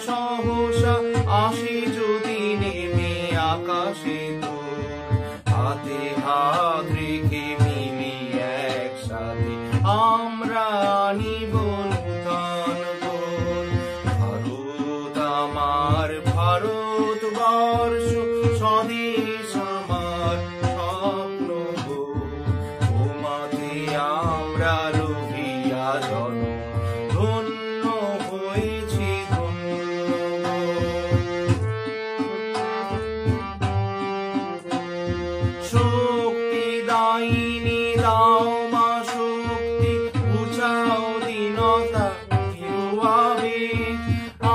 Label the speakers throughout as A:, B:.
A: সহসা আসে যদি নেমে আকাশে তোর, হাতে হাত রেখে মিলি একসাথে আমরা আনিব নূতন ভোর। ভারত আমার ভারতবর্ষ, স্বদেশ আমার স্বপ্ন গো, তোমাতে আমরা লোভিয়া জন ধন্য হয়েছি ধন্য। শক্তি দায়িনী দাও মা শক্তি, বুঝাও দীনতা আবেগ,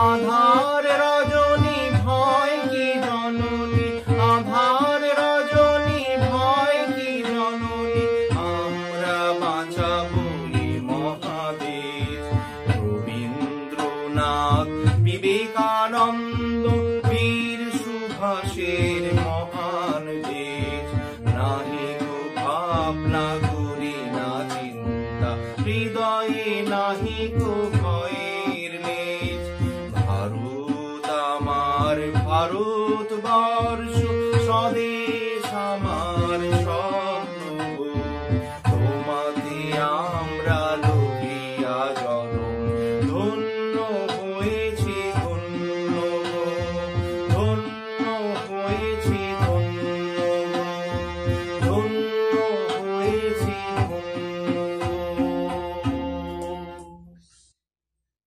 A: আধার রজনী ভয় কি জননী, আধার রজনী ভয় কি জননী, আমরা বাঁচাবো এই মহাদেশ। রবীন্দ্রনাথ, বিবেকানন্দ, বীর সুভাষের মহান দেশ, নাহি গো ভাবনা করি না চিন্তা, হৃদয়ে নাহি গো ভয়ের লেজ। ভারত আমার ভারতবর্ষ, স্বদেশ আমার